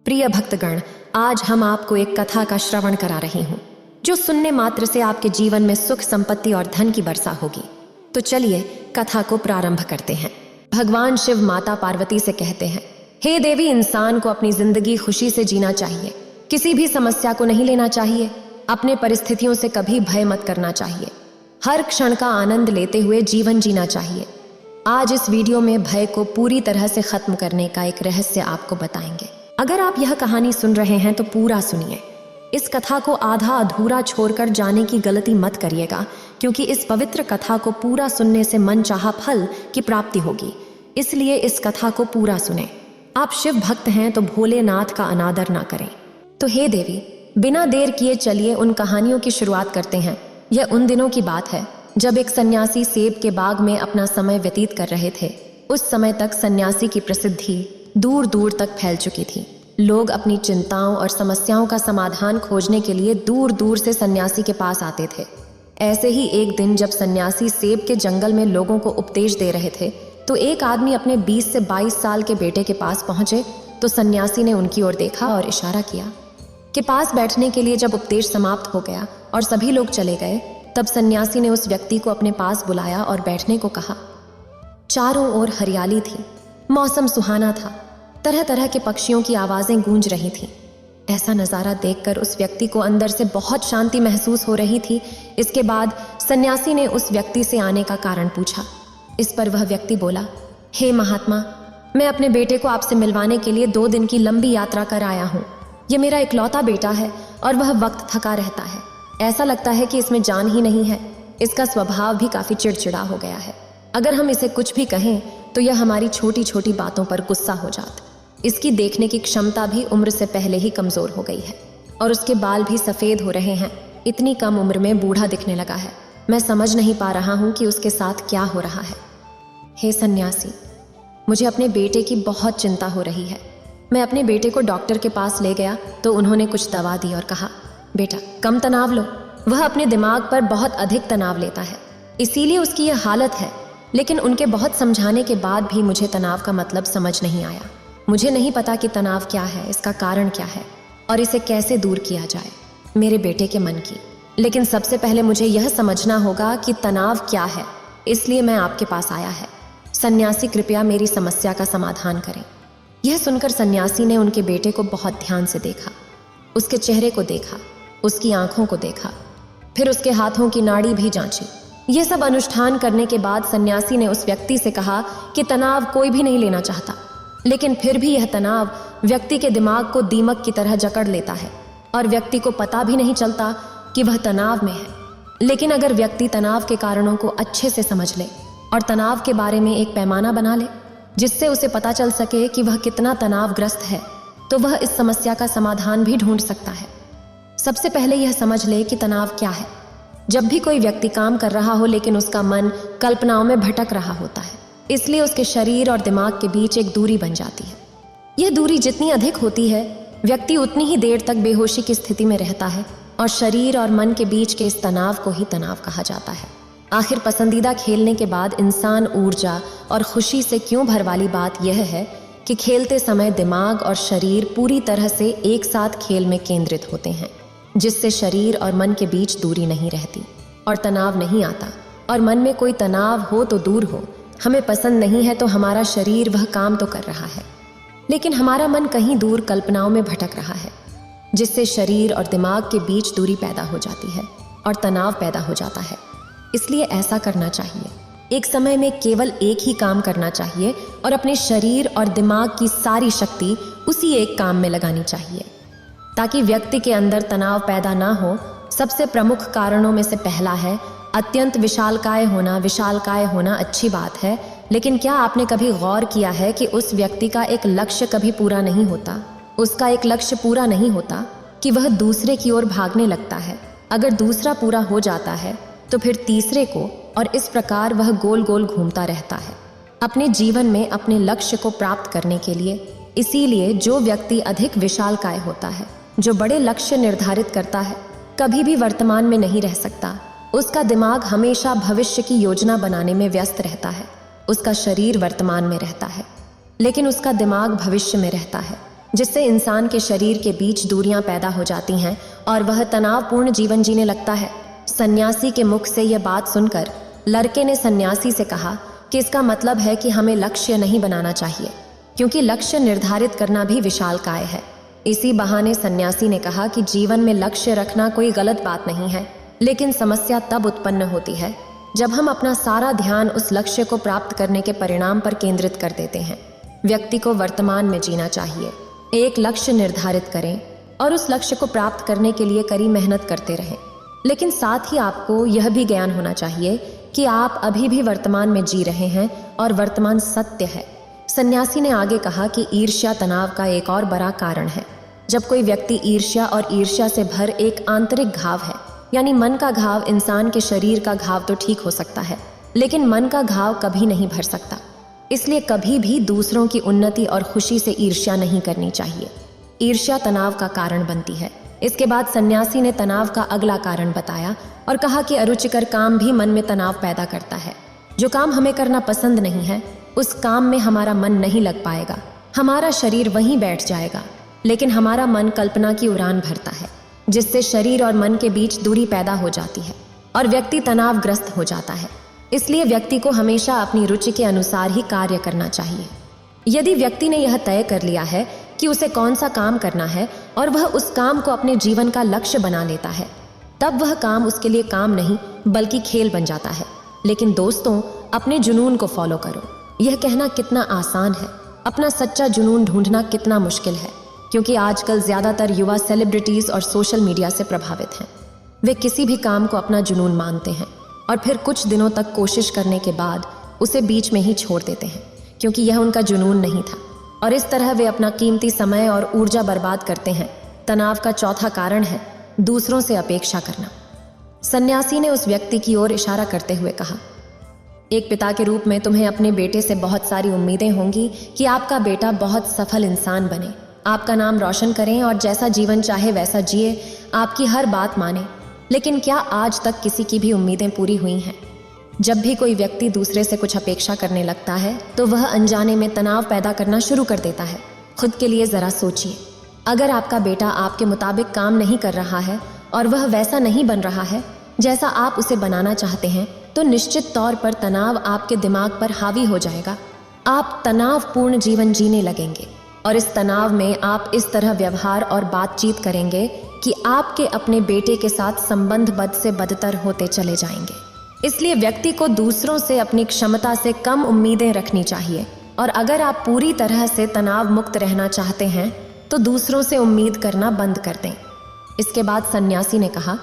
प्रिय भक्तगण, आज हम आपको एक कथा का श्रवण करा रही हूँ जो सुनने मात्र से आपके जीवन में सुख, संपत्ति और धन की वर्षा होगी। तो चलिए कथा को प्रारंभ करते हैं। भगवान शिव माता पार्वती से कहते हैं, हे देवी, इंसान को अपनी जिंदगी खुशी से जीना चाहिए, किसी भी समस्या को नहीं लेना चाहिए, अपने परिस्थितियों से कभी भय मत करना चाहिए, हर क्षण का आनंद लेते हुए जीवन जीना चाहिए। आज इस वीडियो में भय को पूरी तरह से खत्म करने का एक रहस्य आपको बताएंगे। अगर आप यह कहानी सुन रहे हैं तो पूरा सुनिए। इस कथा को आधा अधूरा छोड़कर जाने की गलती मत करिएगा, क्योंकि इस पवित्र कथा को पूरा सुनने से मनचाहा फल की प्राप्ति होगी। इसलिए इस कथा को पूरा सुने। आप शिव भक्त हैं तो भोलेनाथ का अनादर ना करें। तो हे देवी, बिना देर किए चलिए उन कहानियों की शुरुआत करते हैं। यह उन दिनों की बात है जब एक सन्यासी सेब के बाग में अपना समय व्यतीत कर रहे थे। उस समय तक सन्यासी की प्रसिद्धि दूर दूर तक फैल चुकी थी। लोग अपनी चिंताओं और समस्याओं का समाधान खोजने के लिए दूर दूर से सन्यासी के पास आते थे। ऐसे ही एक दिन जब सन्यासी सेब के जंगल में लोगों को उपदेश दे रहे थे, तो एक आदमी अपने 20 से 22 साल के बेटे के पास पहुंचे। तो सन्यासी ने उनकी ओर देखा और इशारा किया कि पास बैठने के लिए। जब उपदेश समाप्त हो गया और सभी लोग चले गए, तब सन्यासी ने उस व्यक्ति को अपने पास बुलाया और बैठने को कहा। चारों ओर हरियाली थी, मौसम सुहाना था, तरह तरह के पक्षियों की आवाजें गूंज रही थीं। ऐसा नज़ारा देखकर उस व्यक्ति को अंदर से बहुत शांति महसूस हो रही थी। इसके बाद सन्यासी ने उस व्यक्ति से आने का कारण पूछा। इस पर वह व्यक्ति बोला, हे महात्मा, मैं अपने बेटे को आपसे मिलवाने के लिए 2 दिन की लंबी यात्रा कर आया हूँ। ये मेरा इकलौता बेटा है और वह वक्त थका रहता है। ऐसा लगता है कि इसमें जान ही नहीं है। इसका स्वभाव भी काफ़ी चिड़चिड़ा हो गया है। अगर हम इसे कुछ भी कहें तो यह हमारी छोटी छोटी बातों पर गुस्सा हो जाता। इसकी देखने की क्षमता भी उम्र से पहले ही कमज़ोर हो गई है और उसके बाल भी सफ़ेद हो रहे हैं। इतनी कम उम्र में बूढ़ा दिखने लगा है। मैं समझ नहीं पा रहा हूँ कि उसके साथ क्या हो रहा है। हे सन्यासी, मुझे अपने बेटे की बहुत चिंता हो रही है। मैं अपने बेटे को डॉक्टर के पास ले गया तो उन्होंने कुछ दवा दी और कहा, बेटा कम तनाव लो। वह अपने दिमाग पर बहुत अधिक तनाव लेता है, इसीलिए उसकी यह हालत है। लेकिन उनके बहुत समझाने के बाद भी मुझे तनाव का मतलब समझ नहीं आया। मुझे नहीं पता कि तनाव क्या है, इसका कारण क्या है और इसे कैसे दूर किया जाए मेरे बेटे के मन की। लेकिन सबसे पहले मुझे यह समझना होगा कि तनाव क्या है, इसलिए मैं आपके पास आया है। सन्यासी, कृपया मेरी समस्या का समाधान करें। यह सुनकर सन्यासी ने उनके बेटे को बहुत ध्यान से देखा। उसके चेहरे को देखा, उसकी आंखों को देखा, फिर उसके हाथों की नाड़ी भी जांची। यह सब अनुष्ठान करने के बाद सन्यासी ने उस व्यक्ति से कहा कि तनाव कोई भी नहीं लेना चाहता, लेकिन फिर भी यह तनाव व्यक्ति के दिमाग को दीमक की तरह जकड़ लेता है और व्यक्ति को पता भी नहीं चलता कि वह तनाव में है। लेकिन अगर व्यक्ति तनाव के कारणों को अच्छे से समझ ले और तनाव के बारे में एक पैमाना बना ले जिससे उसे पता चल सके कि वह कितना तनावग्रस्त है, तो वह इस समस्या का समाधान भी ढूंढ सकता है। सबसे पहले यह समझ ले कि तनाव क्या है। जब भी कोई व्यक्ति काम कर रहा हो लेकिन उसका मन कल्पनाओं में भटक रहा होता है, इसलिए उसके शरीर और दिमाग के बीच एक दूरी बन जाती है। यह दूरी जितनी अधिक होती है, व्यक्ति उतनी ही देर तक बेहोशी की स्थिति में रहता है और शरीर और मन के बीच के इस तनाव को ही तनाव कहा जाता है। आखिर पसंदीदा खेलने के बाद इंसान ऊर्जा और खुशी से क्यों भर वाली बात यह है कि खेलते समय दिमाग और शरीर पूरी तरह से एक साथ खेल में केंद्रित होते हैं, जिससे शरीर और मन के बीच दूरी नहीं रहती और तनाव नहीं आता। और मन में कोई तनाव हो तो दूर हो, हमें पसंद नहीं है तो हमारा शरीर वह काम तो कर रहा है, लेकिन हमारा मन कहीं दूर कल्पनाओं में भटक रहा है, जिससे शरीर और दिमाग के बीच दूरी पैदा हो जाती है और तनाव पैदा हो जाता है। इसलिए ऐसा करना चाहिए, एक समय में केवल एक ही काम करना चाहिए और अपने शरीर और दिमाग की सारी शक्ति उसी एक काम में लगानी चाहिए, ताकि व्यक्ति के अंदर तनाव पैदा ना हो। सबसे प्रमुख कारणों में से पहला है अत्यंत विशालकाय होना। विशालकाय होना अच्छी बात है, लेकिन क्या आपने कभी गौर किया है कि उस व्यक्ति का एक लक्ष्य कभी पूरा नहीं होता? उसका एक लक्ष्य पूरा नहीं होता कि वह दूसरे की ओर भागने लगता है। अगर दूसरा पूरा हो जाता है तो फिर तीसरे को, और इस प्रकार वह गोल गोल घूमता रहता है अपने जीवन में अपने लक्ष्य को प्राप्त करने के लिए। इसीलिए जो व्यक्ति अधिक विशालकाय होता है, जो बड़े लक्ष्य निर्धारित करता है, कभी भी वर्तमान में नहीं रह सकता। उसका दिमाग हमेशा भविष्य की योजना बनाने में व्यस्त रहता है। उसका शरीर वर्तमान में रहता है, लेकिन उसका दिमाग भविष्य में रहता है। जिससे इंसान के शरीर के बीच दूरियां पैदा हो जाती हैं और वह तनावपूर्ण जीवन जीने लगता है। सन्यासी के मुख से यह बात सुनकर लड़के ने सन्यासी से कहा कि इसका मतलब है कि हमें लक्ष्य नहीं बनाना चाहिए, क्योंकि लक्ष्य निर्धारित करना भी विशालकाय है। इसी बहाने सन्यासी ने कहा कि जीवन में लक्ष्य रखना कोई गलत बात नहीं है, लेकिन समस्या तब उत्पन्न होती है जब हम अपना सारा ध्यान उस लक्ष्य को प्राप्त करने के परिणाम पर केंद्रित कर देते हैं। व्यक्ति को वर्तमान में जीना चाहिए, एक लक्ष्य निर्धारित करें और उस लक्ष्य को प्राप्त करने के लिए कड़ी मेहनत करते रहें। लेकिन साथ ही आपको यह भी ज्ञान होना चाहिए कि आप अभी भी वर्तमान में जी रहे हैं और वर्तमान सत्य है। सन्यासी ने आगे कहा कि ईर्ष्या तनाव का एक और बड़ा कारण है। जब कोई व्यक्ति ईर्ष्या और ईर्ष्या से भर एक आंतरिक घाव है, यानी मन का घाव, इंसान के शरीर का घाव तो ठीक हो सकता है, लेकिन मन का घाव कभी नहीं भर सकता। इसलिए कभी भी दूसरों की उन्नति और खुशी से ईर्ष्या नहीं करनी चाहिए। ईर्ष्या तनाव का कारण बनती है। इसके बाद सन्यासी ने तनाव का अगला कारण बताया और कहा कि अरुचिकर काम भी मन में तनाव पैदा करता है। जो काम हमें करना पसंद नहीं है, उस काम में हमारा मन नहीं लग पाएगा, हमारा शरीर वहीं बैठ जाएगा, लेकिन हमारा मन कल्पना की उड़ान भरता है, जिससे शरीर और मन के बीच दूरी पैदा हो जाती है और व्यक्ति तनावग्रस्त हो जाता है। इसलिए व्यक्ति को हमेशा अपनी रुचि के अनुसार ही कार्य करना चाहिए। यदि व्यक्ति ने यह तय कर लिया है कि उसे कौन सा काम करना है और वह उस काम को अपने जीवन का लक्ष्य बना लेता है, तब वह काम उसके लिए काम नहीं बल्कि खेल बन जाता है। लेकिन दोस्तों, अपने जुनून को फॉलो करो। यह कहना कितना आसान है, अपना सच्चा जुनून ढूंढना कितना मुश्किल है, क्योंकि आजकल ज्यादातर युवा सेलिब्रिटीज और सोशल मीडिया से प्रभावित हैं। वे किसी भी काम को अपना जुनून मानते हैं और फिर कुछ दिनों तक कोशिश करने के बाद उसे बीच में ही छोड़ देते हैं, क्योंकि यह उनका जुनून नहीं था, और इस तरह वे अपना कीमती समय और ऊर्जा बर्बाद करते हैं। तनाव का चौथा कारण है दूसरों से अपेक्षा करना। सन्यासी ने उस व्यक्ति की ओर इशारा करते हुए कहा, एक पिता के रूप में तुम्हें अपने बेटे से बहुत सारी उम्मीदें होंगी कि आपका बेटा बहुत सफल इंसान बने, आपका नाम रोशन करें और जैसा जीवन चाहे वैसा जिए, आपकी हर बात माने। लेकिन क्या आज तक किसी की भी उम्मीदें पूरी हुई हैं? जब भी कोई व्यक्ति दूसरे से कुछ अपेक्षा करने लगता है तो वह अनजाने में तनाव पैदा करना शुरू कर देता है। खुद के लिए जरा सोचिए, अगर आपका बेटा आपके मुताबिक काम नहीं कर रहा है और वह वैसा नहीं बन रहा है जैसा आप उसे बनाना चाहते हैं, तो निश्चित तौर पर तनाव आपके दिमाग पर हावी हो जाएगा। आप तनावपूर्ण जीवन जीने लगेंगे और इस तनाव में आप इस तरह व्यवहार और बातचीत करेंगे कि आपके अपने बेटे के साथ संबंध बद से बदतर होते चले जाएंगे। इसलिए व्यक्ति को दूसरों से अपनी क्षमता से कम उम्मीदें रखनी चाहिए, और अगर आप पूरी तरह से तनाव मुक्त रहना चाहते हैं तो दूसरों से उम्मीद करना बंद कर दें। इसके बाद सन्यासी ने कहा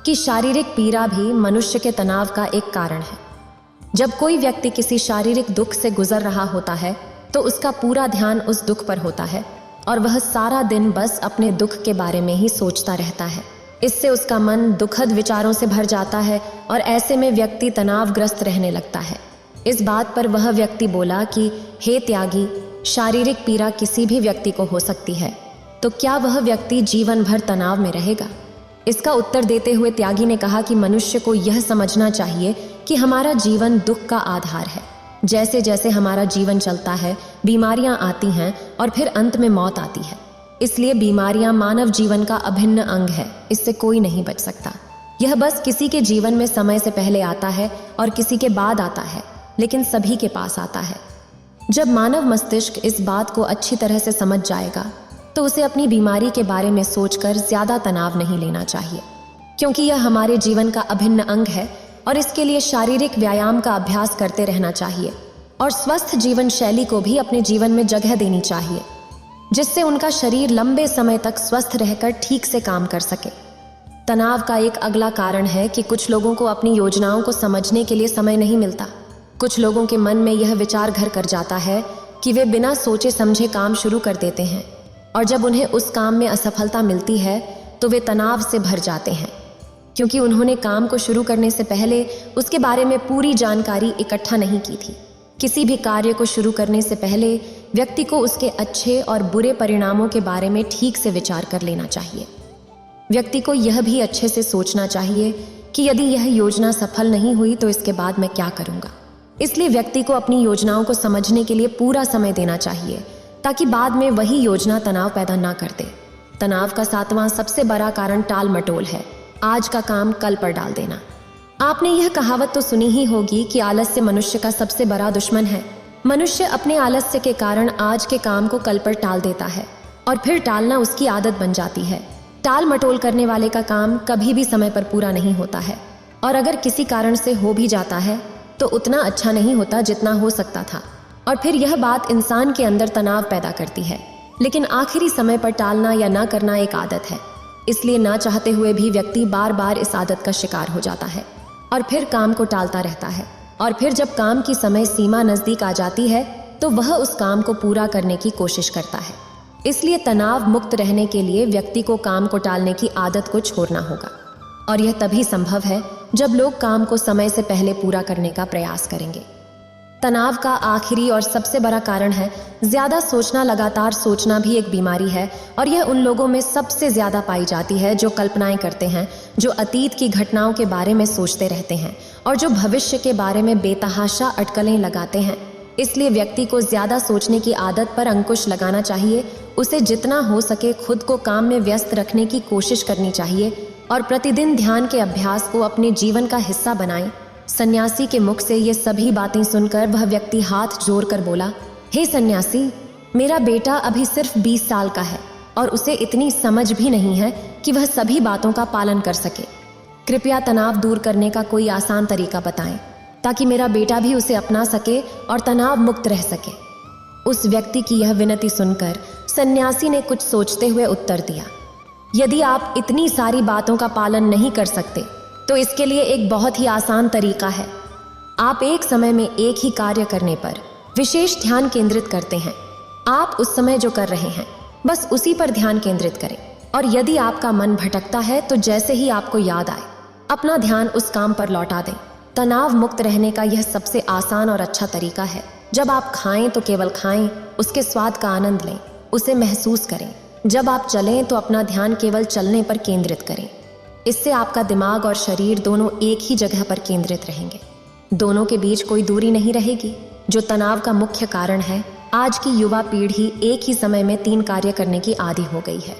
कि शारीरिक पीड़ा भी मनुष्य के तनाव का एक कारण है। जब कोई व्यक्ति किसी शारीरिक दुख से गुजर रहा होता है तो उसका पूरा ध्यान उस दुख पर होता है और वह सारा दिन बस अपने दुख के बारे में ही सोचता रहता है। इससे उसका मन दुखद विचारों से भर जाता है और ऐसे में व्यक्ति तनावग्रस्त रहने लगता है। इस बात पर वह व्यक्ति बोला कि हे त्यागी, शारीरिक पीड़ा किसी भी व्यक्ति को हो सकती है, तो क्या वह व्यक्ति जीवन भर तनाव में रहेगा? इसका उत्तर देते हुए त्यागी ने कहा कि मनुष्य को यह समझना चाहिए कि हमारा जीवन दुख का आधार है। जैसे जैसे हमारा जीवन चलता है, बीमारियां आती हैं और फिर अंत में मौत आती है। इसलिए बीमारियां मानव जीवन का अभिन्न अंग है, इससे कोई नहीं बच सकता। यह बस किसी के जीवन में समय से पहले आता है और किसी के बाद आता है, लेकिन सभी के पास आता है। जब मानव मस्तिष्क इस बात को अच्छी तरह से समझ जाएगा तो उसे अपनी बीमारी के बारे में सोचकर ज्यादा तनाव नहीं लेना चाहिए, क्योंकि यह हमारे जीवन का अभिन्न अंग है और इसके लिए शारीरिक व्यायाम का अभ्यास करते रहना चाहिए और स्वस्थ जीवन शैली को भी अपने जीवन में जगह देनी चाहिए, जिससे उनका शरीर लंबे समय तक स्वस्थ रहकर ठीक से काम कर सके। तनाव का एक अगला कारण है कि कुछ लोगों को अपनी योजनाओं को समझने के लिए समय नहीं मिलता। कुछ लोगों के मन में यह विचार घर कर जाता है कि वे बिना सोचे समझे काम शुरू कर देते हैं और जब उन्हें उस काम में असफलता मिलती है तो वे तनाव से भर जाते हैं, क्योंकि उन्होंने काम को शुरू करने से पहले उसके बारे में पूरी जानकारी इकट्ठा नहीं की थी। किसी भी कार्य को शुरू करने से पहले व्यक्ति को उसके अच्छे और बुरे परिणामों के बारे में ठीक से विचार कर लेना चाहिए। व्यक्ति को यह भी अच्छे से सोचना चाहिए कि यदि यह योजना सफल नहीं हुई तो इसके बाद मैं क्या करूँगा। इसलिए व्यक्ति को अपनी योजनाओं को समझने के लिए पूरा समय देना चाहिए, ताकि बाद में वही योजना तनाव पैदा ना कर दे। तनाव का 7वां सबसे बड़ा कारण टाल मटोल है, आज का काम कल पर डाल देना। आपने यह कहावत तो सुनी ही होगी कि आलस्य मनुष्य का सबसे बड़ा दुश्मन है। मनुष्य अपने आलस्य के कारण आज के काम को कल पर टाल देता है और फिर टालना उसकी आदत बन जाती है। टाल मटोल करने वाले का काम कभी भी समय पर पूरा नहीं होता है, और अगर किसी कारण से हो भी जाता है तो उतना अच्छा नहीं होता जितना हो सकता था, और फिर यह बात इंसान के अंदर तनाव पैदा करती है। लेकिन आखिरी समय पर टालना या ना करना एक आदत है, इसलिए ना चाहते हुए भी व्यक्ति बार बार इस आदत का शिकार हो जाता है और फिर काम को टालता रहता है। और फिर जब काम की समय सीमा नजदीक आ जाती है तो वह उस काम को पूरा करने की कोशिश करता है। इसलिए तनाव मुक्त रहने के लिए व्यक्ति को काम को टालने की आदत को छोड़ना होगा, और यह तभी संभव है जब लोग काम को समय से पहले पूरा करने का प्रयास करेंगे। तनाव का आखिरी और सबसे बड़ा कारण है ज्यादा सोचना। लगातार सोचना भी एक बीमारी है, और यह उन लोगों में सबसे ज्यादा पाई जाती है जो कल्पनाएं करते हैं, जो अतीत की घटनाओं के बारे में सोचते रहते हैं और जो भविष्य के बारे में बेतहाशा अटकलें लगाते हैं। इसलिए व्यक्ति को ज्यादा सोचने की आदत पर अंकुश लगाना चाहिए। उसे जितना हो सके खुद को काम में व्यस्त रखने की कोशिश करनी चाहिए और प्रतिदिन ध्यान के अभ्यास को अपने जीवन का हिस्सा बनाएं। सन्यासी के मुख से ये सभी बातें सुनकर वह व्यक्ति हाथ जोड़कर बोला, हे सन्यासी, मेरा बेटा अभी सिर्फ 20 साल का है और उसे इतनी समझ भी नहीं है कि वह सभी बातों का पालन कर सके। कृपया तनाव दूर करने का कोई आसान तरीका बताएं ताकि मेरा बेटा भी उसे अपना सके और तनाव मुक्त रह सके। उस व्यक्ति की यह विनती सुनकर सन्यासी ने कुछ सोचते हुए उत्तर दिया, यदि आप इतनी सारी बातों का पालन नहीं कर सकते तो इसके लिए एक बहुत ही आसान तरीका है। आप एक समय में एक ही कार्य करने पर विशेष ध्यान केंद्रित करते हैं। आप उस समय जो कर रहे हैं बस उसी पर ध्यान केंद्रित करें, और यदि आपका मन भटकता है तो जैसे ही आपको याद आए अपना ध्यान उस काम पर लौटा दें। तनाव मुक्त रहने का यह सबसे आसान और अच्छा तरीका है। जब आप खाएं तो केवल खाएं, उसके स्वाद का आनंद लें, उसे महसूस करें। जब आप चलें तो अपना ध्यान केवल चलने पर केंद्रित करें। इससे आपका दिमाग और शरीर दोनों एक ही जगह पर केंद्रित रहेंगे, दोनों के बीच कोई दूरी नहीं रहेगी, जो तनाव का मुख्य कारण है। आज की युवा पीढ़ी एक ही समय में 3 कार्य करने की आदी हो गई है,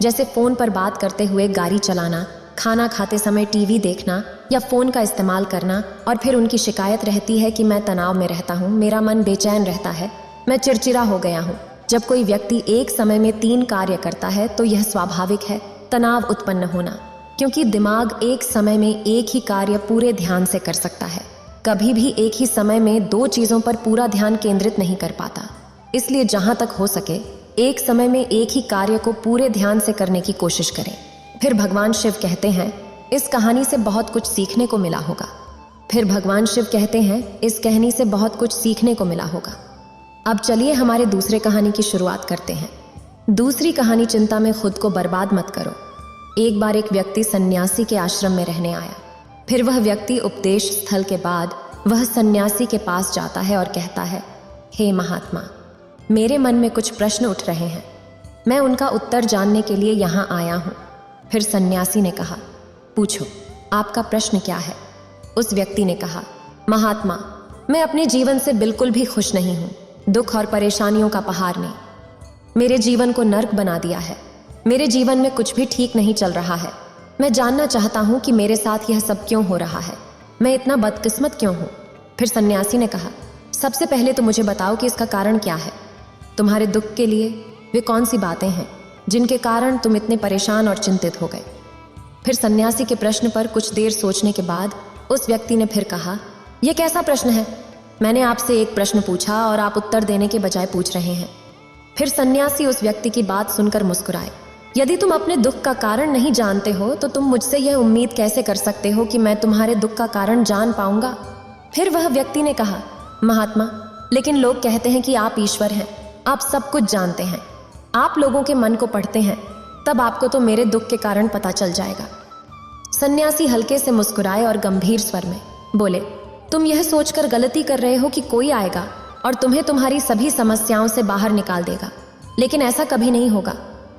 जैसे फोन पर बात करते हुए गाड़ी चलाना, खाना खाते समय टीवी देखना या फोन का इस्तेमाल करना। और फिर उनकी शिकायत रहती है कि मैं तनाव में रहता हूँ, मेरा मन बेचैन रहता है, मैं चिड़चिड़ा हो गया हूँ। जब कोई व्यक्ति एक समय में 3 कार्य करता है तो यह स्वाभाविक है तनाव उत्पन्न होना, क्योंकि दिमाग एक समय में एक ही कार्य पूरे ध्यान से कर सकता है, कभी भी एक ही समय में 2 चीजों पर पूरा ध्यान केंद्रित नहीं कर पाता। इसलिए जहां तक हो सके एक समय में एक ही कार्य को पूरे ध्यान से करने की कोशिश करें। फिर भगवान शिव कहते हैं, इस कहानी से बहुत कुछ सीखने को मिला होगा। फिर भगवान शिव कहते हैं, इस कहानी से बहुत कुछ सीखने को मिला होगा। अब चलिए हमारे दूसरे कहानी की शुरुआत करते हैं। दूसरी कहानी, चिंता में खुद को बर्बाद मत करो। एक बार एक व्यक्ति सन्यासी के आश्रम में रहने आया। फिर वह व्यक्ति उपदेश स्थल के बाद वह सन्यासी के पास जाता है और कहता है, हे महात्मा, मेरे मन में कुछ प्रश्न उठ रहे हैं, मैं उनका उत्तर जानने के लिए यहाँ आया हूँ। फिर सन्यासी ने कहा, पूछो, आपका प्रश्न क्या है? उस व्यक्ति ने कहा, महात्मा, मैं अपने जीवन से बिल्कुल भी खुश नहीं हूँ। दुख और परेशानियों का पहाड़ ने मेरे जीवन को नर्क बना दिया है। मेरे जीवन में कुछ भी ठीक नहीं चल रहा है। मैं जानना चाहता हूँ कि मेरे साथ यह सब क्यों हो रहा है, मैं इतना बदकिस्मत क्यों हूँ। फिर सन्यासी ने कहा, सबसे पहले तो मुझे बताओ कि इसका कारण क्या है। तुम्हारे दुख के लिए वे कौन सी बातें हैं जिनके कारण तुम इतने परेशान और चिंतित हो गए। फिर सन्यासी के प्रश्न पर कुछ देर सोचने के बाद उस व्यक्ति ने फिर कहा, यह कैसा प्रश्न है? मैंने आपसे एक प्रश्न पूछा और आप उत्तर देने के बजाय पूछ रहे हैं। फिर सन्यासी उस व्यक्ति की बात सुनकर मुस्कुराए। यदि तुम अपने दुख का कारण नहीं जानते हो तो तुम मुझसे यह उम्मीद कैसे कर सकते हो कि मैं तुम्हारे दुख का कारण जान पाऊंगा? फिर वह व्यक्ति ने कहा, महात्मा, लेकिन लोग कहते हैं कि आप ईश्वर हैं, आप सब कुछ जानते हैं, आप लोगों के मन को पढ़ते हैं, तब आपको तो मेरे दुख के कारण पता चल जाएगा। सन्यासी हल्के से मुस्कुराए और गंभीर स्वर में बोले, तुम यह सोचकर गलती कर रहे हो कि कोई आएगा और तुम्हें तुम्हारी सभी समस्याओं से बाहर निकाल देगा, लेकिन ऐसा कभी नहीं होगा।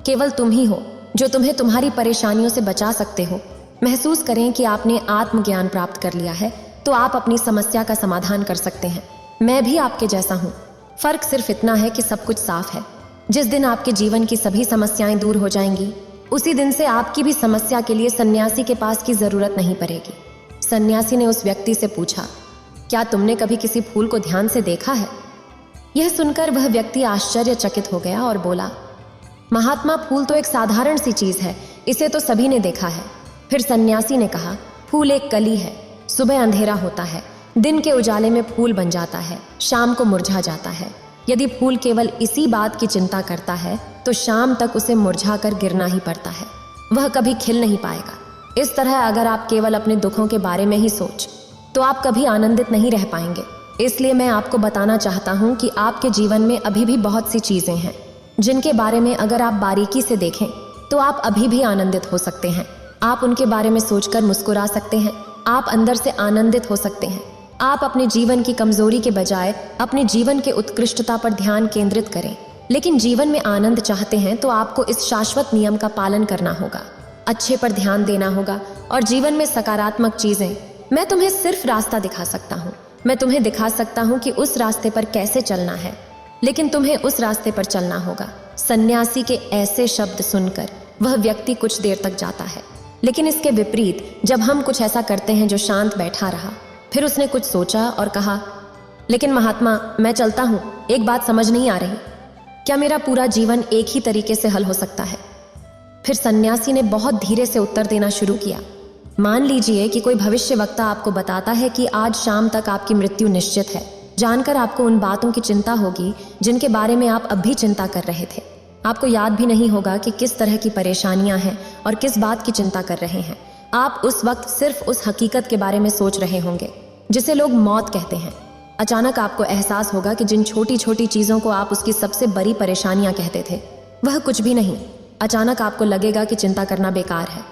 केवल तुम ही हो जो तुम्हें तुम्हारी परेशानियों से बचा सकते हो। महसूस करें कि आपने आत्मज्ञान प्राप्त कर लिया है तो आप अपनी समस्या का समाधान कर सकते हैं। मैं भी आपके जैसा हूँ, फर्क सिर्फ इतना है कि सब कुछ साफ है। जिस दिन आपके जीवन की सभी समस्याएं दूर हो जाएंगी, उसी दिन से आपकी भी समस्या के लिए सन्यासी के पास की जरूरत नहीं पड़ेगी। सन्यासी ने उस व्यक्ति से पूछा, क्या तुमने कभी किसी फूल को ध्यान से देखा है? यह सुनकर वह व्यक्ति आश्चर्यचकित हो गया और बोला, महात्मा, फूल तो एक साधारण सी चीज है, इसे तो सभी ने देखा है। फिर सन्यासी ने कहा, फूल एक कली है। सुबह अंधेरा होता है, दिन के उजाले में फूल बन जाता है, शाम को मुरझा जाता है। यदि फूल केवल इसी बात की चिंता करता है तो शाम तक उसे मुरझाकर गिरना ही पड़ता है, वह कभी खिल नहीं पाएगा। इस तरह अगर आप केवल अपने दुखों के बारे में ही सोच तो आप कभी आनंदित नहीं रह पाएंगे। इसलिए मैं आपको बताना चाहता हूँ कि आपके जीवन में अभी भी बहुत सी चीजें हैं जिनके बारे में अगर आप बारीकी से देखें तो आप अभी भी आनंदित हो सकते हैं। आप उनके बारे में सोचकर मुस्कुरा सकते हैं, आप अंदर से आनंदित हो सकते हैं। आप अपने जीवन की कमजोरी के बजाय अपने जीवन के उत्कृष्टता पर ध्यान केंद्रित करें। लेकिन जीवन में आनंद चाहते हैं तो आपको इस शाश्वत नियम का पालन करना होगा, अच्छे पर ध्यान देना होगा और जीवन में सकारात्मक चीजें। मैं तुम्हें सिर्फ रास्ता दिखा सकता हूँ, मैं तुम्हें दिखा सकता हूँ कि उस रास्ते पर कैसे चलना है, लेकिन तुम्हें उस रास्ते पर चलना होगा। सन्यासी के ऐसे शब्द सुनकर वह व्यक्ति कुछ देर तक जाता है, लेकिन इसके विपरीत जब हम कुछ ऐसा करते हैं जो शांत बैठा रहा, फिर उसने कुछ सोचा और कहा, लेकिन महात्मा, मैं चलता हूँ, एक बात समझ नहीं आ रही, क्या मेरा पूरा जीवन एक ही तरीके से हल हो सकता है? फिर सन्यासी ने बहुत धीरे से उत्तर देना शुरू किया। मान लीजिए कि कोई भविष्यवक्ता आपको बताता है कि आज शाम तक आपकी मृत्यु निश्चित है। जानकर आपको उन बातों की चिंता होगी जिनके बारे में आप अब भी चिंता कर रहे थे। आपको याद भी नहीं होगा कि किस तरह की परेशानियां हैं और किस बात की चिंता कर रहे हैं। आप उस वक्त सिर्फ उस हकीकत के बारे में सोच रहे होंगे जिसे लोग मौत कहते हैं। अचानक आपको एहसास होगा कि जिन छोटी छोटी चीज़ों को आप उसकी सबसे बड़ी परेशानियां कहते थे, वह कुछ भी नहीं। अचानक आपको लगेगा कि चिंता करना बेकार है।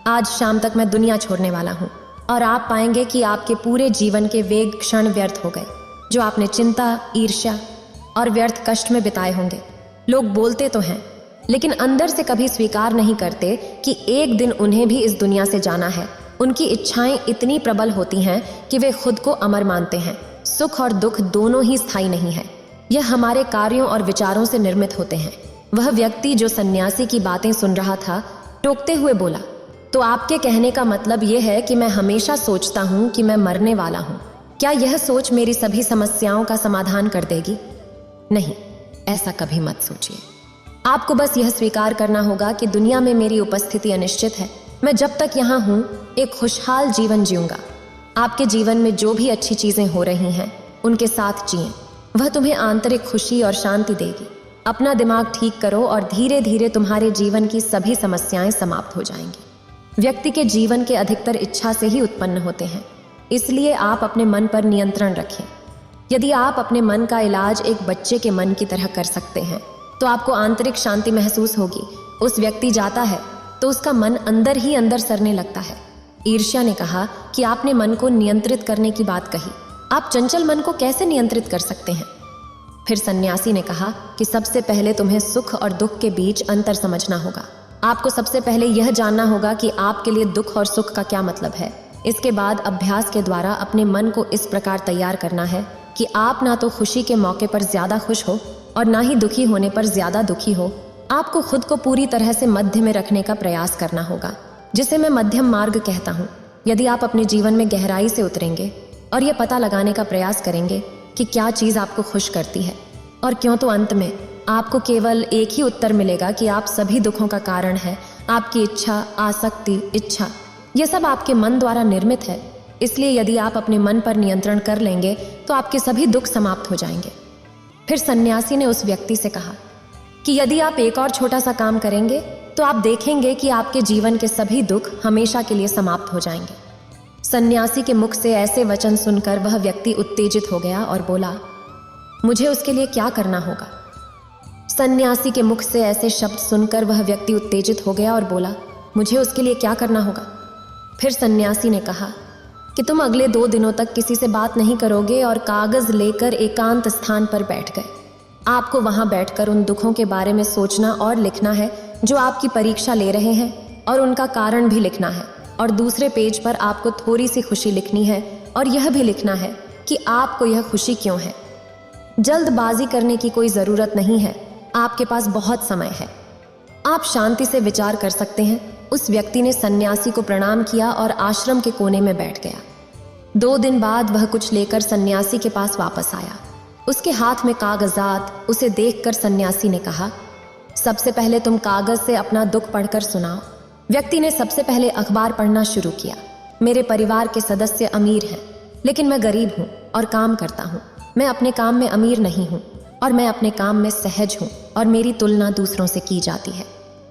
आज शाम तक मैं दुनिया छोड़ने वाला हूँ और आप पाएंगे कि आपके पूरे जीवन के वे क्षण व्यर्थ हो गए जो आपने चिंता, ईर्ष्या और व्यर्थ कष्ट में बिताए होंगे। लोग बोलते तो हैं, लेकिन अंदर से कभी स्वीकार नहीं करते कि एक दिन उन्हें भी इस दुनिया से जाना है। उनकी इच्छाएं इतनी प्रबल होती हैं कि वे खुद को अमर मानते हैं। सुख और दुख दोनों ही स्थायी नहीं है, यह हमारे कार्यों और विचारों से निर्मित होते हैं। वह व्यक्ति जो सन्यासी की बातें सुन रहा था टोकते हुए बोला, तो आपके कहने का मतलब यह है कि मैं हमेशा सोचता हूँ कि मैं मरने वाला हूँ। क्या यह सोच मेरी सभी समस्याओं का समाधान कर देगी? नहीं, ऐसा कभी मत सोचिए। आपको बस यह स्वीकार करना होगा कि दुनिया में मेरी उपस्थिति अनिश्चित है। मैं जब तक यहाँ हूँ एक खुशहाल जीवन जीऊंगा। आपके जीवन में जो भी अच्छी चीजें हो रही हैं उनके साथ जिएं, वह तुम्हें आंतरिक खुशी और शांति देगी। अपना दिमाग ठीक करो और धीरे धीरे तुम्हारे जीवन की सभी समस्याएं समाप्त हो जाएंगी। व्यक्ति के जीवन के अधिकतर इच्छा से ही उत्पन्न होते हैं, इसलिए आप अपने मन पर नियंत्रण रखें। यदि आप अपने मन का इलाज एक बच्चे के मन की तरह कर सकते हैं तो आपको आंतरिक शांति महसूस होगी। उस व्यक्ति जाता है तो उसका मन अंदर ही अंदर सरने लगता है। ईर्ष्या ने कहा कि आपने मन को नियंत्रित करने की बात कही, आप चंचल मन को कैसे नियंत्रित कर सकते हैं? फिर सन्यासी ने कहा कि सबसे पहले तुम्हें सुख और दुख के बीच अंतर समझना होगा। आपको सबसे पहले यह जानना होगा कि आपके लिए दुख और सुख का क्या मतलब है। इसके बाद अभ्यास के द्वारा अपने मन को इस प्रकार तैयार करना है कि आप ना तो खुशी के मौके पर ज्यादा खुश हो और ना ही दुखी होने पर ज्यादा दुखी हो। आपको खुद को पूरी तरह से मध्य में रखने का प्रयास करना होगा, जिसे मैं मध्यम मार्ग कहता हूँ। यदि आप अपने जीवन में गहराई से उतरेंगे और यह पता लगाने का प्रयास करेंगे कि क्या चीज़ आपको खुश करती है और क्यों, तो अंत में आपको केवल एक ही उत्तर मिलेगा कि आप सभी दुखों का कारण है आपकी इच्छा, आसक्ति, इच्छा। यह सब आपके मन द्वारा निर्मित है। इसलिए यदि आप अपने मन पर नियंत्रण कर लेंगे तो आपके सभी दुख समाप्त हो जाएंगे। फिर सन्यासी ने उस व्यक्ति से कहा कि यदि आप एक और छोटा सा काम करेंगे तो आप देखेंगे कि आपके जीवन के सभी दुख हमेशा के लिए समाप्त हो जाएंगे। सन्यासी के मुख से ऐसे वचन सुनकर वह व्यक्ति उत्तेजित हो गया और बोला, मुझे उसके लिए क्या करना होगा? सन्यासी के मुख से ऐसे शब्द सुनकर वह व्यक्ति उत्तेजित हो गया और बोला, मुझे उसके लिए क्या करना होगा? फिर सन्यासी ने कहा कि तुम अगले 2 दिनों तक किसी से बात नहीं करोगे और कागज लेकर एकांत स्थान पर बैठ गए। आपको वहां बैठकर उन दुखों के बारे में सोचना और लिखना है जो आपकी परीक्षा ले रहे हैं, और उनका कारण भी लिखना है। और दूसरे पेज पर आपको थोड़ी सी खुशी लिखनी है और यह भी लिखना है कि आपको यह खुशी क्यों है। जल्दबाजी करने की कोई जरूरत नहीं है, आपके पास बहुत समय है, आप शांति से विचार कर सकते हैं। उस व्यक्ति ने सन्यासी को प्रणाम किया और आश्रम के कोने में बैठ गया। 2 दिन बाद वह कुछ लेकर सन्यासी के पास वापस आया। उसके हाथ में कागजात। उसे देखकर सन्यासी ने कहा, सबसे पहले तुम कागज से अपना दुख पढ़कर सुनाओ। व्यक्ति ने सबसे पहले अखबार पढ़ना शुरू किया। मेरे परिवार के सदस्य अमीर हैं, लेकिन मैं गरीब हूँ और काम करता हूँ। मैं अपने काम में अमीर नहीं हूँ और मैं अपने काम में सहज हूँ और मेरी तुलना दूसरों से की जाती है।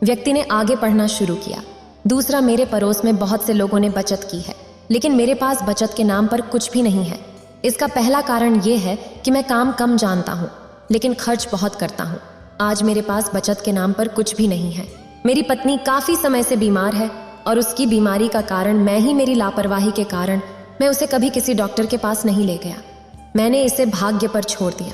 व्यक्ति ने आगे पढ़ना शुरू किया। दूसरा, मेरे पड़ोस में बहुत से लोगों ने बचत की है, लेकिन मेरे पास बचत के नाम पर कुछ भी नहीं है। इसका पहला कारण यह है कि मैं काम कम जानता हूँ, लेकिन खर्च बहुत करता हूँ। आज मेरे पास बचत के नाम पर कुछ भी नहीं है। मेरी पत्नी काफी समय से बीमार है और उसकी बीमारी का कारण मैं ही। मेरी लापरवाही के कारण मैं उसे कभी किसी डॉक्टर के पास नहीं ले गया। मैंने इसे भाग्य पर छोड़ दिया।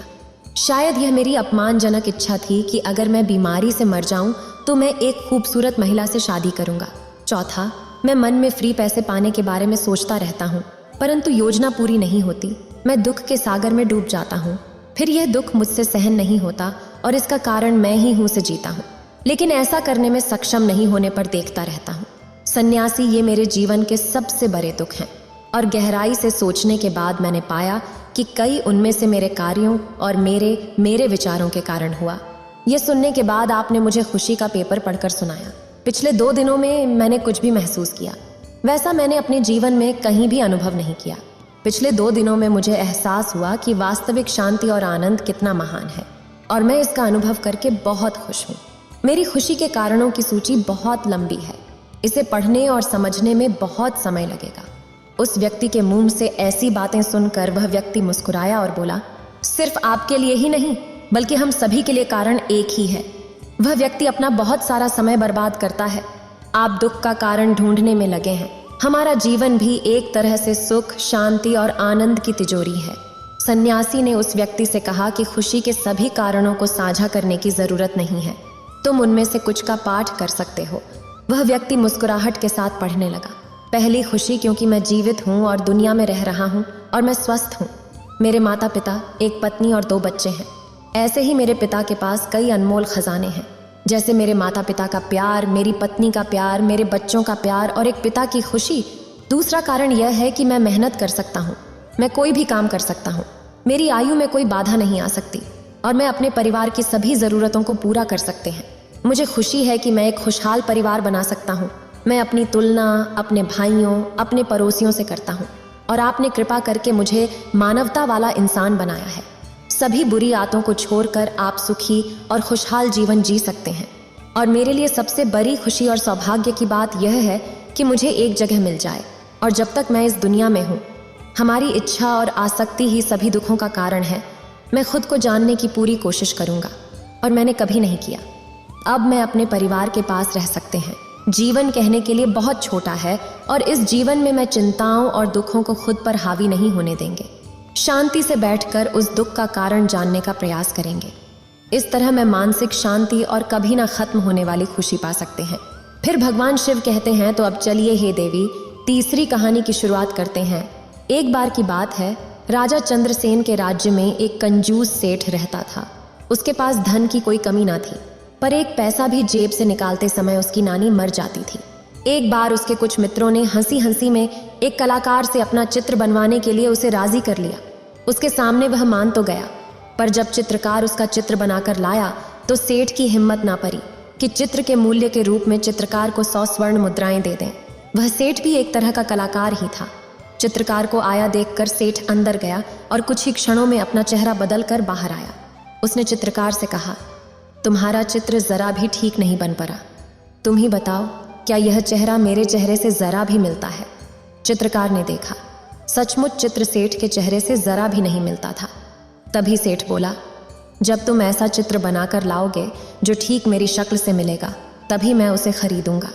शायद यह मेरी अपमानजनक इच्छा थी कि अगर मैं बीमारी से मर जाऊं तो मैं एक खूबसूरत महिला से शादी करूंगा। चौथा, मैं मन में फ्री पैसे पाने के बारे में सोचता रहता हूँ, परंतु योजना पूरी नहीं होती। मैं दुख के सागर में डूब जाता हूँ। फिर यह दुख मुझसे सहन नहीं होता और इसका कारण मैं ही हूँ से जीता हूँ, लेकिन ऐसा करने में सक्षम नहीं होने पर देखता रहता हूँ। सन्यासी, ये मेरे जीवन के सबसे बड़े दुख हैं और गहराई से सोचने के बाद मैंने पाया कि कई उनमें से मेरे कार्यों और मेरे विचारों के कारण हुआ। यह सुनने के बाद आपने मुझे खुशी का पेपर पढ़कर सुनाया। पिछले 2 दिनों में मैंने कुछ भी महसूस किया, वैसा मैंने अपने जीवन में कहीं भी अनुभव नहीं किया। पिछले 2 दिनों में मुझे एहसास हुआ कि वास्तविक शांति और आनंद कितना महान है और मैं इसका अनुभव करके बहुत खुश हूँ। मेरी खुशी के कारणों की सूची बहुत लंबी है। इसे पढ़ने और समझने में बहुत समय लगेगा। उस व्यक्ति के मुंह से ऐसी बातें सुनकर वह व्यक्ति मुस्कुराया और बोला, सिर्फ आपके लिए ही नहीं बल्कि हम सभी के लिए कारण एक ही है। वह व्यक्ति अपना बहुत सारा समय बर्बाद करता है। आप दुख का कारण ढूंढने में लगे हैं। हमारा जीवन भी एक तरह से सुख, शांति और आनंद की तिजोरी है। सन्यासी ने उस व्यक्ति से कहा कि खुशी के सभी कारणों को साझा करने की जरूरत नहीं है, तुम उनमें से कुछ का पाठ कर सकते हो। वह व्यक्ति मुस्कुराहट के साथ पढ़ने लगा। पहली खुशी, क्योंकि मैं जीवित हूँ और दुनिया में रह रहा हूँ और मैं स्वस्थ हूँ। मेरे माता पिता, एक पत्नी और 2 बच्चे हैं। ऐसे ही मेरे पिता के पास कई अनमोल खजाने हैं, जैसे मेरे माता पिता का प्यार, मेरी पत्नी का प्यार, मेरे बच्चों का प्यार और एक पिता की खुशी। दूसरा कारण यह है कि मैं मेहनत कर सकता हूँ, मैं कोई भी काम कर सकता हूँ, मेरी आयु में कोई बाधा नहीं आ सकती और मैं अपने परिवार की सभी ज़रूरतों को पूरा कर सकते हैं। मुझे खुशी है कि मैं एक खुशहाल परिवार बना सकता हूँ। मैं अपनी तुलना अपने भाइयों, अपने पड़ोसियों से करता हूँ और आपने कृपा करके मुझे मानवता वाला इंसान बनाया है। सभी बुरी आदतों को छोड़कर आप सुखी और खुशहाल जीवन जी सकते हैं। और मेरे लिए सबसे बड़ी खुशी और सौभाग्य की बात यह है कि मुझे एक जगह मिल जाए, और जब तक मैं इस दुनिया में हूँ, हमारी इच्छा और आसक्ति ही सभी दुखों का कारण है। मैं खुद को जानने की पूरी कोशिश करूँगा और मैंने कभी नहीं किया। अब मैं अपने परिवार के पास रह सकते हैं। जीवन कहने के लिए बहुत छोटा है और इस जीवन में मैं चिंताओं और दुखों को खुद पर हावी नहीं होने देंगे। शांति से बैठकर उस दुख का कारण जानने का प्रयास करेंगे। इस तरह मैं मानसिक शांति और कभी ना खत्म होने वाली खुशी पा सकते हैं। फिर भगवान शिव कहते हैं, तो अब चलिए हे देवी, तीसरी कहानी की शुरुआत करते हैं। एक बार की बात है, राजा चंद्रसेन के राज्य में एक कंजूस सेठ रहता था। उसके पास धन की कोई कमी ना थी, पर एक पैसा भी जेब से निकालते समय उसकी नानी मर जाती थी। एक बार उसके कुछ मित्रों ने हंसी हंसी में एक कलाकार से अपना चित्र बनवाने के लिए उसे राजी कर लिया। उसके सामने वह मान तो गया, पर जब चित्रकार उसका चित्र बनाकर लाया तो सेठ की हिम्मत ना पड़ी कि चित्र के मूल्य के रूप में चित्रकार को 100 स्वर्ण मुद्राएं दे दें। वह सेठ भी एक तरह का कलाकार ही था। चित्रकार को आया देखकर सेठ अंदर गया और कुछ ही क्षणों में अपना चेहरा बदल कर बाहर आया। उसने चित्रकार से कहा, तुम्हारा चित्र जरा भी ठीक नहीं बन पड़ा। तुम ही बताओ, क्या यह चेहरा मेरे चेहरे से जरा भी मिलता है? चित्रकार ने देखा, सचमुच चित्र सेठ के चेहरे से जरा भी नहीं मिलता था। तभी सेठ बोला, जब तुम ऐसा चित्र बनाकर लाओगे जो ठीक मेरी शक्ल से मिलेगा, तभी मैं उसे खरीदूंगा।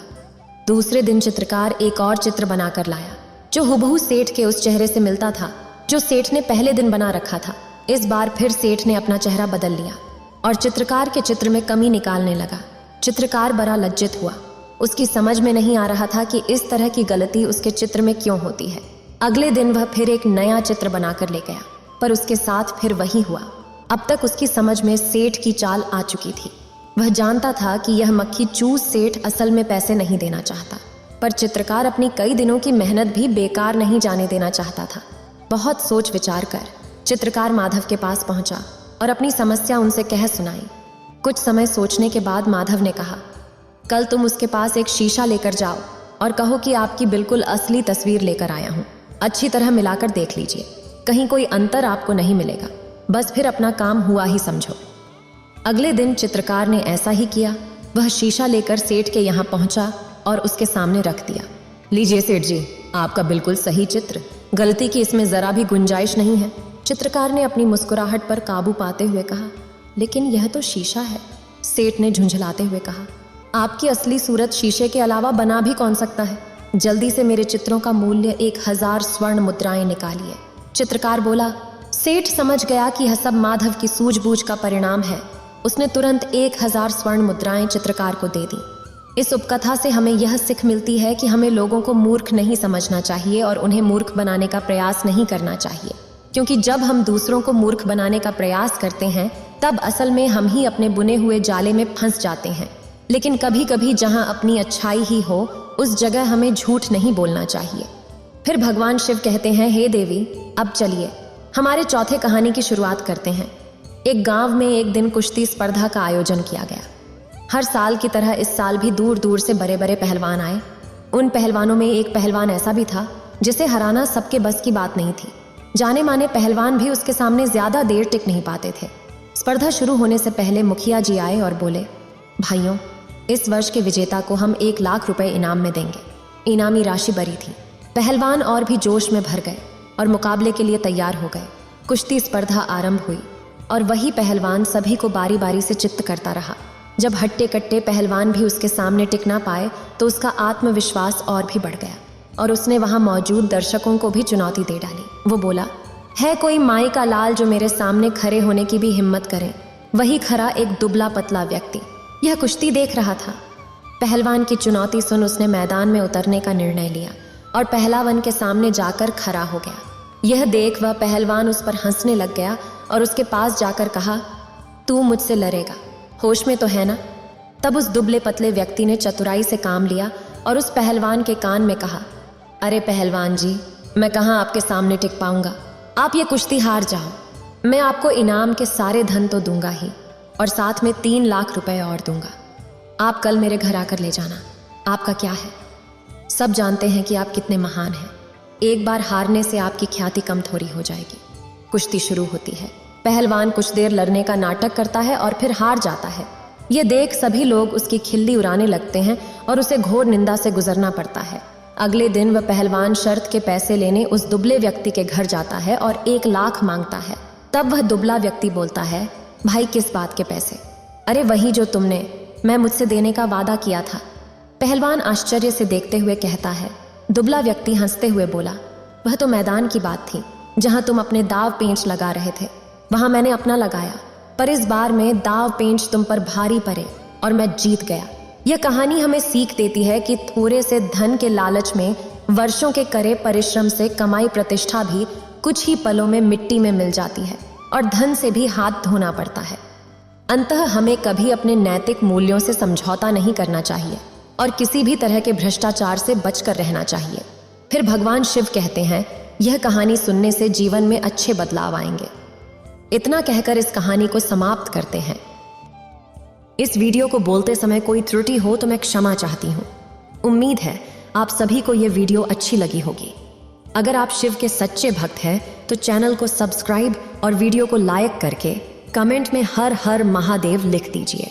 दूसरे दिन चित्रकार एक और चित्र बनाकर लाया जो हुबहू सेठ के उस चेहरे से मिलता था जो सेठ ने पहले दिन बना रखा था। इस बार फिर सेठ ने अपना चेहरा बदल लिया और चित्रकार के चित्र में कमी निकालने लगा। चित्रकार बड़ा लज्जित हुआ। उसकी समझ में नहीं आ रहा था कि इस तरह की गलती उसके चित्र में क्यों होती है। अगले दिन वह फिर एक नया चित्र बनाकर ले गया, पर उसके साथ फिर वही हुआ। अब तक उसकी समझ में सेठ की चाल आ चुकी थी। वह जानता था कि यह मक्खी चूस सेठ असल में पैसे नहीं देना चाहता, पर चित्रकार अपनी कई दिनों की मेहनत भी बेकार नहीं जाने देना चाहता था। बहुत सोच विचार कर चित्रकार माधव के पास पहुंचा और अपनी समस्या उनसे कह सुनाई। कुछ समय सोचने के बाद माधव ने कहा, कल तुम उसके पास एक शीशा लेकर जाओ और कहो कि आपकी बिल्कुल असली तस्वीर लेकर आया हूं। अच्छी तरह मिलाकर देख लीजिए, कहीं कोई अंतर आपको नहीं मिलेगा। बस फिर अपना काम हुआ ही समझो। अगले दिन चित्रकार ने ऐसा ही किया। वह शीशा लेकर सेठ के यहाँ पहुंचा और उसके सामने रख दिया। लीजिए सेठ जी, आपका बिल्कुल सही चित्र, गलती की इसमें जरा भी गुंजाइश नहीं है। चित्रकार ने अपनी मुस्कुराहट पर काबू पाते हुए कहा, लेकिन यह तो शीशा है। सेठ ने झुंझलाते हुए कहा, आपकी असली सूरत शीशे के अलावा बना भी कौन सकता है। जल्दी से मेरे चित्रों का मूल्य 1000 स्वर्ण मुद्राएं निकालिए। चित्रकार बोला। सेठ समझ गया कि यह सब माधव की सूझबूझ का परिणाम है। उसने तुरंत 1000 स्वर्ण मुद्राएं चित्रकार को दे दी। इस उपकथा से हमें यह सीख मिलती है कि हमें लोगों को मूर्ख नहीं समझना चाहिए और उन्हें मूर्ख बनाने का प्रयास नहीं करना चाहिए, क्योंकि जब हम दूसरों को मूर्ख बनाने का प्रयास करते हैं तब असल में हम ही अपने बुने हुए जाले में फंस जाते हैं। लेकिन कभी कभी जहां अपनी अच्छाई ही हो उस जगह हमें झूठ नहीं बोलना चाहिए। फिर भगवान शिव कहते हैं, हे देवी, अब चलिए हमारे चौथे कहानी की शुरुआत करते हैं। एक गांव में एक दिन कुश्ती स्पर्धा का आयोजन किया गया। हर साल की तरह इस साल भी दूर दूर से बड़े बड़े पहलवान आए। उन पहलवानों में एक पहलवान ऐसा भी था जिसे हराना सबके बस की बात नहीं थी। जाने माने पहलवान भी उसके सामने ज्यादा देर टिक नहीं पाते थे। स्पर्धा शुरू होने से पहले मुखिया जी आए और बोले, भाइयों, इस वर्ष के विजेता को हम 1 लाख रुपए इनाम में देंगे। इनामी राशि बड़ी थी। पहलवान और भी जोश में भर गए और मुकाबले के लिए तैयार हो गए। कुश्ती स्पर्धा आरंभ हुई और वही पहलवान सभी को बारी बारी से चित्त करता रहा। जब हट्टे कट्टे पहलवान भी उसके सामने टिक ना पाए तो उसका आत्मविश्वास और भी बढ़ गया और उसने वहां मौजूद दर्शकों को भी चुनौती दे डाली। वो बोला, है कोई माई का लाल जो मेरे सामने खड़े होने की भी हिम्मत करे। वही खरा एक दुबला पतला व्यक्ति यह कुश्ती देख रहा था। पहलवान की चुनौती सुन उसने मैदान में उतरने का निर्णय लिया और पहलवान के सामने जाकर खड़ा हो गया। यह देख वह पहलवान उस पर हंसने लग गया और उसके पास जाकर कहा, तू मुझसे लड़ेगा, होश में तो है ना। तब उस दुबले पतले व्यक्ति ने चतुराई से काम लिया और उस पहलवान के कान में कहा, अरे पहलवान जी, मैं कहाँ आपके सामने टिक पाऊंगा। आप ये कुश्ती हार जाओ, मैं आपको इनाम के सारे धन तो दूंगा ही और साथ में 3 लाख रुपए और दूंगा। आप कल मेरे घर आकर ले जाना। आपका क्या है, सब जानते हैं कि आप कितने महान हैं। एक बार हारने से आपकी ख्याति कम थोड़ी हो जाएगी। कुश्ती शुरू होती है। पहलवान कुछ देर लड़ने का नाटक करता है और फिर हार जाता है। ये देख सभी लोग उसकी खिल्ली उड़ाने लगते हैं और उसे घोर निंदा से गुजरना पड़ता है। अगले दिन वह पहलवान शर्त के पैसे लेने उस दुबले व्यक्ति के घर जाता है और 1 लाख मांगता है। तब वह दुबला व्यक्ति बोलता है, भाई किस बात के पैसे? अरे वही जो मैं मुझसे देने का वादा किया था। पहलवान आश्चर्य से देखते हुए कहता है। दुबला व्यक्ति हंसते हुए बोला, वह तो मैदान की बात थी जहां तुम अपने दाव पेंच लगा रहे थे। वहां मैंने अपना लगाया, पर इस बार में दाव पेंच तुम पर भारी पड़े और मैं जीत गया। यह कहानी हमें सीख देती है कि थोड़े से धन के लालच में वर्षों के करे परिश्रम से कमाई प्रतिष्ठा भी कुछ ही पलों में मिट्टी में मिल जाती है और धन से भी हाथ धोना पड़ता है। अंततः हमें कभी अपने नैतिक मूल्यों से समझौता नहीं करना चाहिए और किसी भी तरह के भ्रष्टाचार से बचकर रहना चाहिए। फिर भगवान शिव कहते हैं, यह कहानी सुनने से जीवन में अच्छे बदलाव आएंगे। इतना कहकर इस कहानी को समाप्त करते हैं। इस वीडियो को बोलते समय कोई त्रुटि हो तो मैं क्षमा चाहती हूँ। उम्मीद है आप सभी को यह वीडियो अच्छी लगी होगी। अगर आप शिव के सच्चे भक्त हैं तो चैनल को सब्सक्राइब और वीडियो को लाइक करके कमेंट में हर हर महादेव लिख दीजिए।